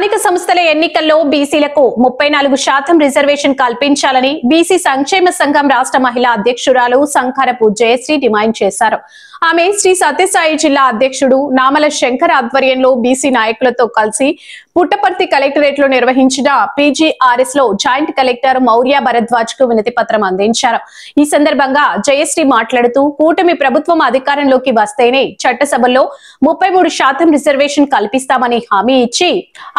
స్థానిక సంస్థల ఎన్నికల్లో బీసీలకు 34% రిజర్వేషన్ కల్పించాలని బీసీ సంక్షేమ సంఘం రాష్ట్ర మహిళా అధ్యక్షురాలు సంకారపు జయశ్రీ డిమాండ్ చేశారు. ఆమె శ్రీ సత్యసాయి జిల్లా అధ్యక్షుడు నామల శంకర్ ఆధ్వర్యంలో బీసీ నాయకులతో కలిసి పుట్టపర్తి కలెక్టరేట్ లో నిర్వహించిన పీజీఆర్ఎస్ లో జాయింట్ కలెక్టర్ మౌర్య భరద్వాజ్ కు వినతి పత్రం అందించారు. ఈ సందర్భంగా జయశ్రీ మాట్లాడుతూ కూటమి ప్రభుత్వం అధికారంలోకి వస్తేనే చట్టసభల్లో 33% రిజర్వేషన్ కల్పిస్తామని హామీ ఇచ్చి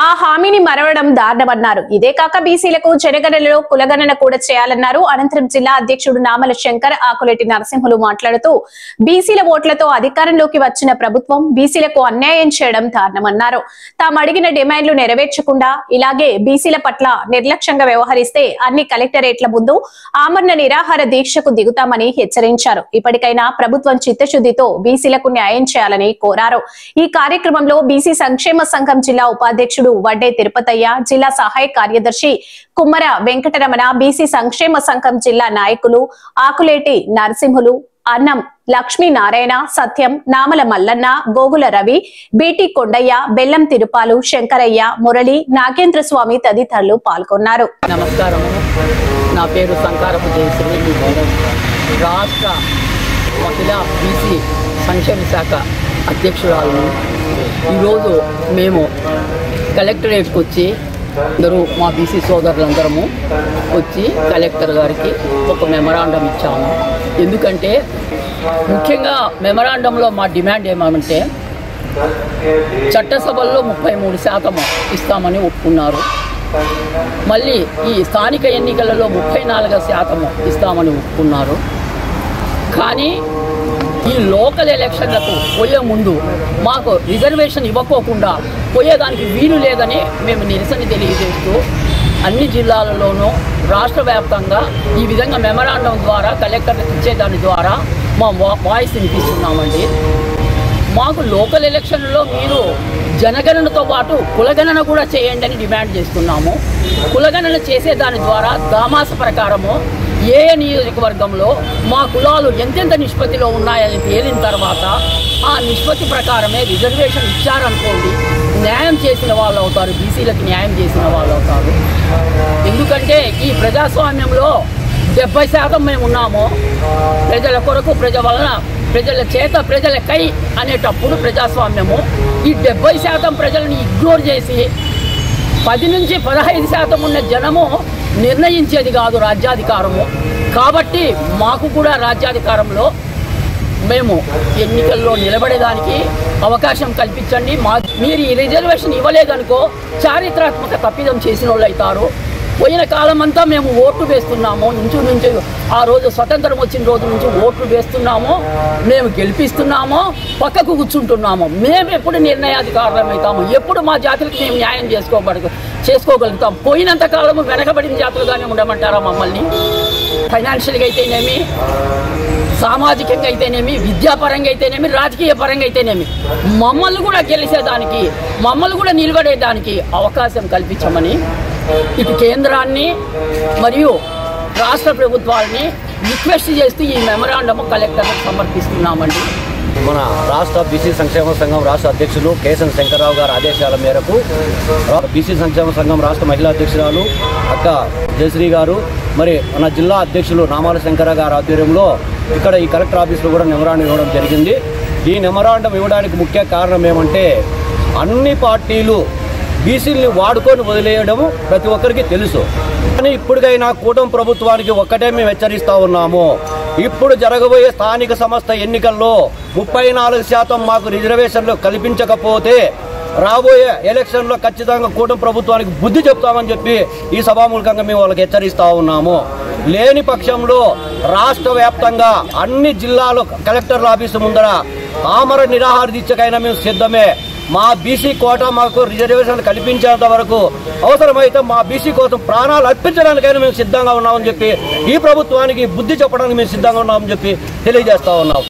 ఆ హామీని మరవడం దారుణమన్నారు. ఇదే కాక బీసీలకు జనగణనలో కులగణన కూడా చేయాలన్నారు. అనంతరం జిల్లా అధ్యక్షుడు నామల శంకర్ ఆకులేటి నరసింహులు మాట్లాడుతూ బీసీల ఓట్లతో అధికారంలోకి వచ్చిన ప్రభుత్వం బీసీలకు అన్యాయం చేయడం దారుణమన్నారు. తాము అడిగిన డిమాండ్లు నెరవేర్చకుండా ఇలాగే బీసీల పట్ల నిర్లక్ష్యంగా వ్యవహరిస్తే అన్ని కలెక్టరేట్ల ముందు ఆమరణ నిరాహార దీక్షకు దిగుతామని హెచ్చరించారు. ఇప్పటికైనా ప్రభుత్వం చిత్తశుద్ధితో బీసీలకు న్యాయం చేయాలని కోరారు. ఈ కార్యక్రమంలో బీసీ సంక్షేమ సంఘం జిల్లా ఉపాధ్యక్షుడు వడ్డే తిరుపతయ్య, జిల్లా సహాయ కార్యదర్శి కుమ్మర వెంకటరమణ, బీసీ సంక్షేమ సంఘం జిల్లా నాయకులు ఆకులేటి నరసింహులు, అన్నం లక్ష్మీనారాయణ, సత్యం, నామల మల్లన్న, గోగుల రవి, బీటీ కొండయ్య, బెల్లం తిరుపాలు, శంకరయ్య, మురళి, నాగేంద్ర స్వామి తదితరులు పాల్గొన్నారు. నమస్కారం. నా పేరు సంకారపు జయశ్రీ, రాష్ట్ర మహిళా బీసీ సంక్షేమ శాఖ అధ్యక్షురాలను. ఈరోజు మేము కలెక్టరేట్కి వచ్చి అందరూ మా బీసీ సోదరులందరము వచ్చి కలెక్టర్ గారికి ఒక మెమరాండం ఇచ్చాము. ఎందుకంటే ముఖ్యంగా మెమరాండంలో మా డిమాండ్ ఏమంటే చట్టసభల్లో 33% ఇస్తామని ఒప్పుకున్నారు. మళ్ళీ ఈ స్థానిక ఎన్నికలలో 34% ఇస్తామని ఒప్పుకున్నారు. కానీ ఈ లోకల్ ఎలక్షన్లకు పోయే ముందు మాకు రిజర్వేషన్ ఇవ్వకోకుండా పోయేదానికి వీలు లేదని మేము నిరసన తెలియజేస్తూ అన్ని జిల్లాలలోనూ రాష్ట్ర వ్యాప్తంగా ఈ విధంగా మెమరాండం ద్వారా కలెక్టర్కి ఇచ్చేదాని ద్వారా మా వాయిస్ వినిపిస్తున్నామండి. మాకు లోకల్ ఎలక్షన్లో మీరు జనగణనతో పాటు కులగణన కూడా చేయండి అని డిమాండ్ చేస్తున్నాము. కులగణన చేసేదాని ద్వారా దామాస ప్రకారము ఏ నియోజకవర్గంలో మా కులాలు ఎంతెంత నిష్పత్తిలో ఉన్నాయని తేలిన తర్వాత ఆ నిష్పత్తి ప్రకారమే రిజర్వేషన్ ఇచ్చారనుకోండి, న్యాయం చేసిన వాళ్ళు అవుతారు, బీసీలకు న్యాయం చేసిన వాళ్ళు అవుతారు. ఎందుకంటే ఈ ప్రజాస్వామ్యంలో 70% మేము ఉన్నాము. ప్రజల కొరకు, ప్రజల చేత, ప్రజలకై అనేటప్పుడు ప్రజాస్వామ్యము. ఈ 70% ప్రజలను ఇగ్నోర్ చేసి 10 నుంచి 15% ఉన్న జనము నిర్ణయించేది కాదు రాజ్యాధికారము. కాబట్టి మాకు కూడా రాజ్యాధికారంలో మేము ఎన్నికల్లో నిలబడేదానికి అవకాశం కల్పించండి. మీరు ఈ రిజర్వేషన్ ఇవ్వలేదనుకో చారిత్రాత్మక తప్పిదం చేసిన వాళ్ళు అవుతారు. పోయిన కాలం అంతా మేము ఓట్లు వేస్తున్నాము. నుంచి ఆ రోజు స్వతంత్రం వచ్చిన రోజు నుంచి ఓట్లు వేస్తున్నాము, మేము గెలిపిస్తున్నాము, పక్కకు కూర్చుంటున్నాము. మేము ఎప్పుడు నిర్ణయాధికారులం అవుతాము, ఎప్పుడు మా జాతులకు మేము న్యాయం చేసుకోగలుగుతాం. పోయినంత కాలము వెనకబడిన జాతులుగానే ఉండమంటారా మమ్మల్ని? ఫైనాన్షియల్గా అయితేనేమి, సామాజికంగా అయితేనేమి, విద్యాపరంగా అయితేనేమి, రాజకీయ పరంగా అయితేనేమి మమ్మల్ని కూడా గెలిచేదానికి, మమ్మల్ని కూడా నిలబడేదానికి అవకాశం కల్పించమని ఇటు కేంద్రాన్ని మరియు రాష్ట్ర ప్రభుత్వాలని రిక్వెస్ట్ చేస్తూ ఈ మెమరాండము కలెక్టర్కి సమర్పిస్తున్నామండి. మన రాష్ట్ర బీసీ సంక్షేమ సంఘం రాష్ట్ర అధ్యక్షులు కేసన్ శంకర్రావు గారి ఆదేశాల మేరకు బీసీ సంక్షేమ సంఘం రాష్ట్ర మహిళా అధ్యక్షురాలు అక్క జయశ్రీ గారు, మరి మన జిల్లా అధ్యక్షులు నామాల శంకర గారి ఆధ్వర్యంలో ఇక్కడ ఈ కలెక్టర్ ఆఫీస్లో కూడా మెమరాండం ఇవ్వడం జరిగింది. ఈ మెమరాండం ఇవ్వడానికి ముఖ్య కారణం ఏమంటే అన్ని పార్టీలు బీసీలని వాడుకొని వదిలేయడము ప్రతి ఒక్కరికి తెలుసు. కానీ ఇప్పటికైనా కూటమి ప్రభుత్వానికి ఒక్కటే మేము హెచ్చరిస్తూ ఉన్నాము. ఇప్పుడు జరగబోయే స్థానిక సంస్థ ఎన్నికల్లో 34% మాకు రిజర్వేషన్లు కల్పించకపోతే రాబోయే ఎలక్షన్లో ఖచ్చితంగా కూటమి ప్రభుత్వానికి బుద్ధి చెప్తామని చెప్పి ఈ సభామూలకంగా మేము వాళ్ళకి హెచ్చరిస్తూ ఉన్నాము. లేని పక్షంలో రాష్ట్ర వ్యాప్తంగా అన్ని జిల్లాలు కలెక్టర్ల ఆఫీసు ముందర ఆమర నిరాహార దీక్షకైనా మేము సిద్ధమే. మా బీసీ కోట మాకు రిజర్వేషన్లు కల్పించేంత వరకు అవసరమైతే మా బీసీ కోసం ప్రాణాలు అర్పించడానికైనా మేము సిద్ధంగా ఉన్నామని చెప్పి ఈ ప్రభుత్వానికి బుద్ధి చెప్పడానికి మేము సిద్ధంగా ఉన్నామని చెప్పి తెలియజేస్తా ఉన్నాం.